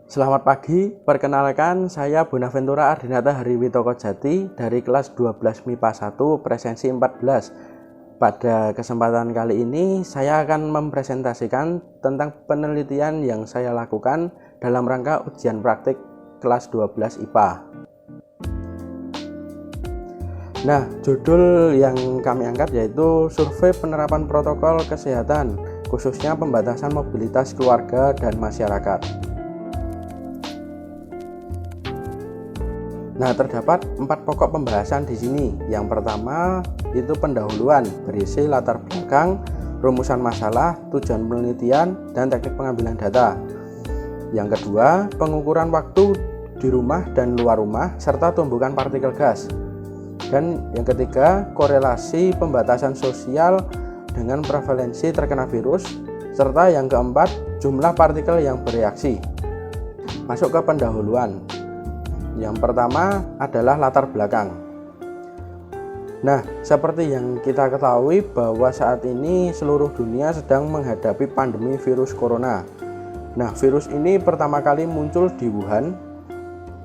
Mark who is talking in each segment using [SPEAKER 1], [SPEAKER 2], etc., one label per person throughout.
[SPEAKER 1] Selamat pagi, perkenalkan saya Bonaventura Ardinata Hariwitoko Jati dari kelas 12 MIPA 1 presensi 14. Pada kesempatan kali ini saya akan mempresentasikan tentang penelitian yang saya lakukan dalam rangka ujian praktik kelas 12 IPA. Nah, judul yang kami angkat yaitu Survei Penerapan Protokol Kesehatan, khususnya pembatasan mobilitas keluarga dan masyarakat. Nah, terdapat 4 pokok pembahasan di sini. Yang pertama itu pendahuluan, berisi latar belakang, rumusan masalah, tujuan penelitian, dan teknik pengambilan data. Yang kedua, pengukuran waktu di rumah dan luar rumah, serta tumbukan partikel gas. Dan yang ketiga, korelasi pembatasan sosial dengan prevalensi terkena virus, serta yang keempat, jumlah partikel yang bereaksi. Masuk ke pendahuluan. Yang pertama adalah latar belakang. Nah, seperti yang kita ketahui bahwa saat ini seluruh dunia sedang menghadapi pandemi virus corona. Nah, virus ini pertama kali muncul di Wuhan,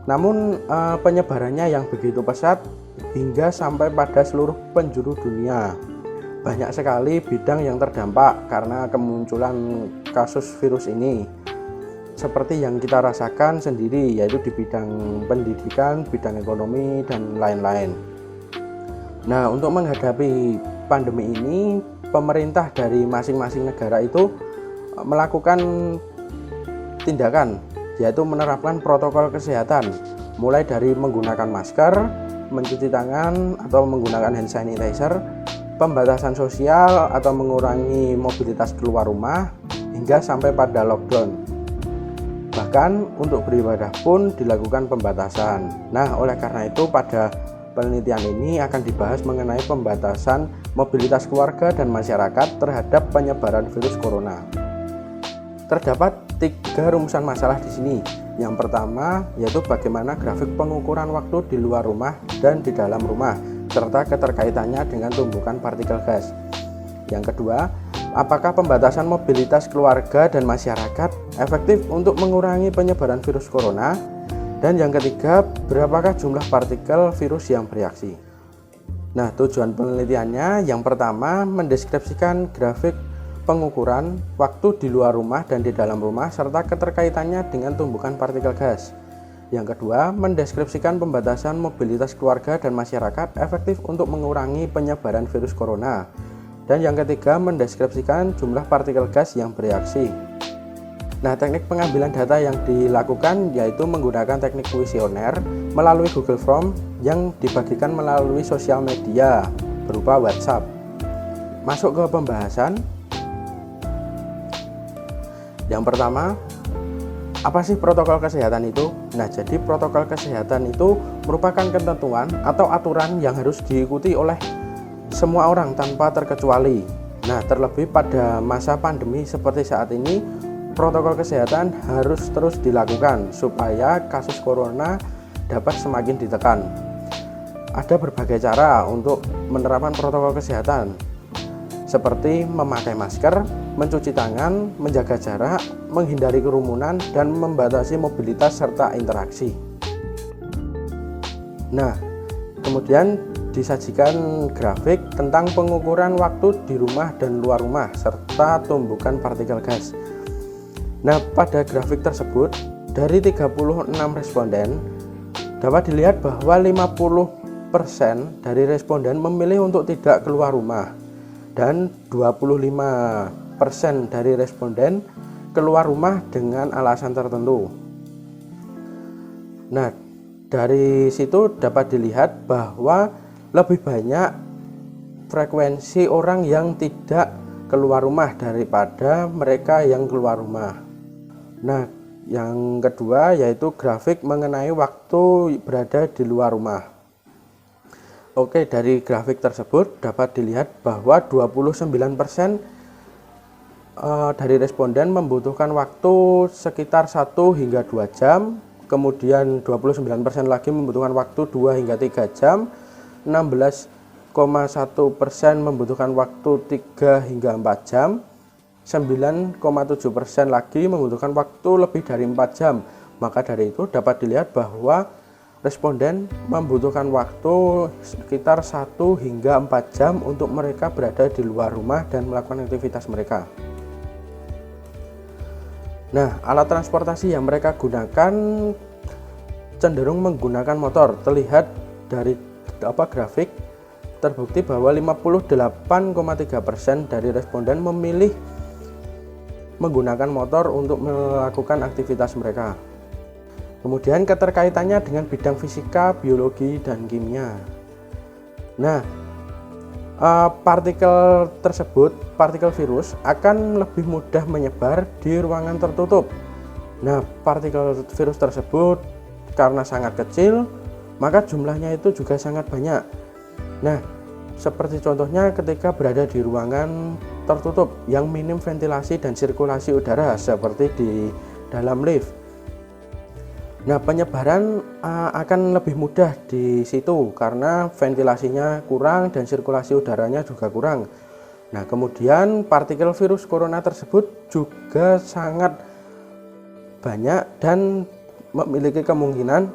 [SPEAKER 1] namun penyebarannya yang begitu pesat hingga sampai pada seluruh penjuru dunia. Banyak sekali bidang yang terdampak karena kemunculan kasus virus ini. Seperti yang kita rasakan sendiri, yaitu di bidang pendidikan, bidang ekonomi, dan lain-lain. Nah, untuk menghadapi pandemi ini, pemerintah dari masing-masing negara itu melakukan tindakan, yaitu menerapkan protokol kesehatan, mulai dari menggunakan masker, mencuci tangan atau menggunakan hand sanitizer, pembatasan sosial atau mengurangi mobilitas keluar rumah, hingga sampai pada lockdown. Bahkan untuk beribadah pun dilakukan pembatasan. Nah, oleh karena itu pada penelitian ini akan dibahas mengenai pembatasan mobilitas keluarga dan masyarakat terhadap penyebaran virus corona. Terdapat 3 rumusan masalah di sini. Yang pertama yaitu bagaimana grafik pengukuran waktu di luar rumah dan di dalam rumah, serta keterkaitannya dengan tumbukan partikel gas. Yang kedua, apakah pembatasan mobilitas keluarga dan masyarakat efektif untuk mengurangi penyebaran virus corona? Dan yang ketiga, berapakah jumlah partikel virus yang bereaksi? Nah, tujuan penelitiannya yang pertama mendeskripsikan grafik pengukuran waktu di luar rumah dan di dalam rumah serta keterkaitannya dengan tumbukan partikel gas. Yang kedua, mendeskripsikan pembatasan mobilitas keluarga dan masyarakat efektif untuk mengurangi penyebaran virus corona. Dan yang ketiga, mendeskripsikan jumlah partikel gas yang bereaksi. Nah, teknik pengambilan data yang dilakukan yaitu menggunakan teknik kuesioner melalui Google Form yang dibagikan melalui sosial media berupa WhatsApp. Masuk ke pembahasan. Yang pertama, apa sih protokol kesehatan itu? Nah, jadi protokol kesehatan itu merupakan ketentuan atau aturan yang harus diikuti oleh semua orang tanpa terkecuali. Nah, terlebih pada masa pandemi seperti saat ini, protokol kesehatan harus terus dilakukan supaya kasus corona dapat semakin ditekan. Ada berbagai cara untuk menerapkan protokol kesehatan, seperti memakai masker, mencuci tangan, menjaga jarak, menghindari kerumunan, dan membatasi mobilitas serta interaksi. Nah, kemudian disajikan grafik tentang pengukuran waktu di rumah dan luar rumah serta tumbukan partikel gas. Nah, pada grafik tersebut dari 36 responden dapat dilihat bahwa 50% dari responden memilih untuk tidak keluar rumah dan 25% dari responden keluar rumah dengan alasan tertentu. Nah, dari situ dapat dilihat bahwa lebih banyak frekuensi orang yang tidak keluar rumah daripada mereka yang keluar rumah. Nah, yang kedua yaitu grafik mengenai waktu berada di luar rumah. Oke, dari grafik tersebut dapat dilihat bahwa 29% dari responden membutuhkan waktu sekitar 1 hingga 2 jam, kemudian 29% lagi membutuhkan waktu 2 hingga 3 jam, 16,1% membutuhkan waktu 3 hingga 4 jam, 9,7% lagi membutuhkan waktu lebih dari 4 jam. Maka dari itu dapat dilihat bahwa responden membutuhkan waktu sekitar 1 hingga 4 jam untuk mereka berada di luar rumah dan melakukan aktivitas mereka. Nah, alat transportasi yang mereka gunakan cenderung menggunakan motor. Terlihat dari grafik, terbukti bahwa 58,3% dari responden memilih menggunakan motor untuk melakukan aktivitas mereka. Kemudian keterkaitannya dengan bidang fisika, biologi, dan kimia. Nah, partikel virus akan lebih mudah menyebar di ruangan tertutup. Nah, partikel virus tersebut karena sangat kecil, maka jumlahnya itu juga sangat banyak. Nah, seperti contohnya ketika berada di ruangan tertutup yang minim ventilasi dan sirkulasi udara seperti di dalam lift. Nah, penyebaran akan lebih mudah di situ karena ventilasinya kurang dan sirkulasi udaranya juga kurang. Nah, kemudian partikel virus corona tersebut juga sangat banyak dan memiliki kemungkinan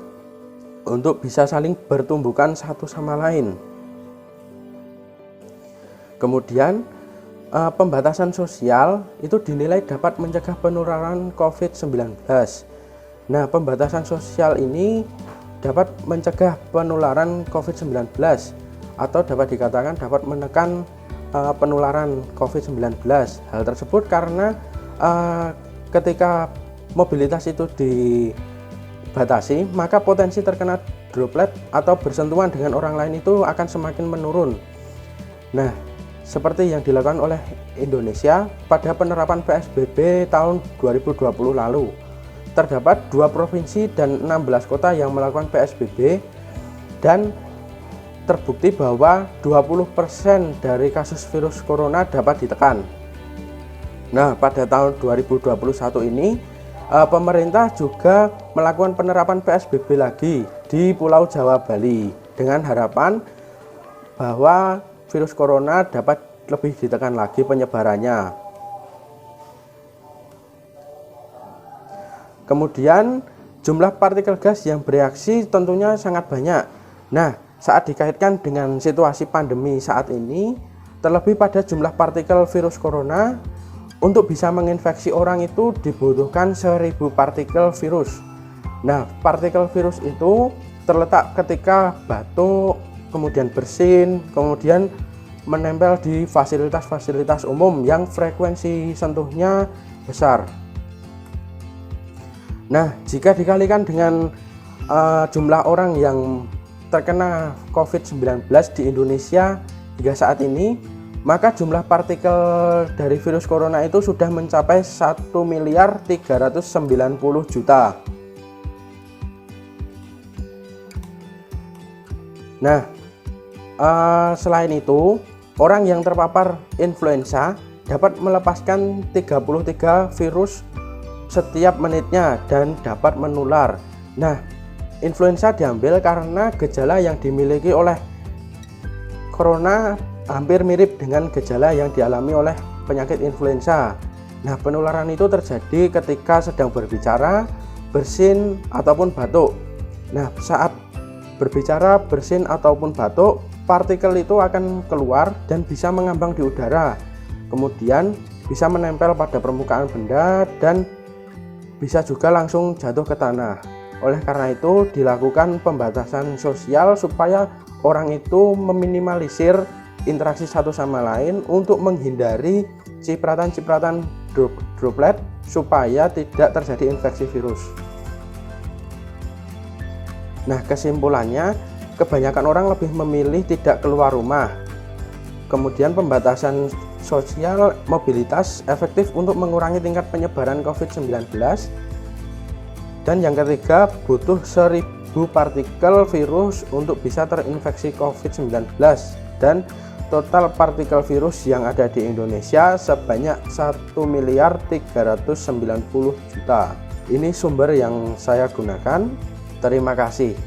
[SPEAKER 1] untuk bisa saling bertumbukan satu sama lain. Kemudian pembatasan sosial itu dinilai dapat mencegah penularan COVID-19. Nah, pembatasan sosial ini dapat mencegah penularan COVID-19 atau dapat dikatakan dapat menekan penularan COVID-19. Hal tersebut karena ketika mobilitas itu dibatasi, maka potensi terkena droplet atau bersentuhan dengan orang lain itu akan semakin menurun. Nah, seperti yang dilakukan oleh Indonesia pada penerapan PSBB tahun 2020 lalu. Terdapat 2 provinsi dan 16 kota yang melakukan PSBB dan terbukti bahwa 20% dari kasus virus corona dapat ditekan. Nah, pada tahun 2021 ini pemerintah juga melakukan penerapan PSBB lagi di Pulau Jawa, Bali dengan harapan bahwa virus corona dapat lebih ditekan lagi penyebarannya. Kemudian jumlah partikel gas yang bereaksi tentunya sangat banyak. Nah, saat dikaitkan dengan situasi pandemi saat ini, terlebih pada jumlah partikel virus corona, untuk bisa menginfeksi orang itu dibutuhkan 1000 partikel virus. Nah, partikel virus itu terletak ketika batuk, kemudian bersin, kemudian menempel di fasilitas-fasilitas umum yang frekuensi sentuhnya besar. Nah, jika dikalikan dengan jumlah orang yang terkena COVID-19 di Indonesia hingga saat ini, maka jumlah partikel dari virus corona itu sudah mencapai 1.390.000.000. Nah, selain itu, orang yang terpapar influenza dapat melepaskan 33 virus setiap menitnya dan dapat menular. Nah, influenza diambil karena gejala yang dimiliki oleh corona hampir mirip dengan gejala yang dialami oleh penyakit influenza. Nah, penularan itu terjadi ketika sedang berbicara, bersin, ataupun batuk. Nah, saat berbicara, bersin, ataupun batuk, partikel itu akan keluar dan bisa mengambang di udara. Kemudian bisa menempel pada permukaan benda dan bisa juga langsung jatuh ke tanah. Oleh karena itu dilakukan pembatasan sosial supaya orang itu meminimalisir interaksi satu sama lain untuk menghindari cipratan-cipratan droplet supaya tidak terjadi infeksi virus. Nah, kesimpulannya kebanyakan orang lebih memilih tidak keluar rumah. Kemudian pembatasan sosial mobilitas efektif untuk mengurangi tingkat penyebaran COVID-19. Dan yang ketiga, butuh 1000 partikel virus untuk bisa terinfeksi COVID-19. Dan total partikel virus yang ada di Indonesia sebanyak 1.390.000.000. Ini sumber yang saya gunakan. Terima kasih.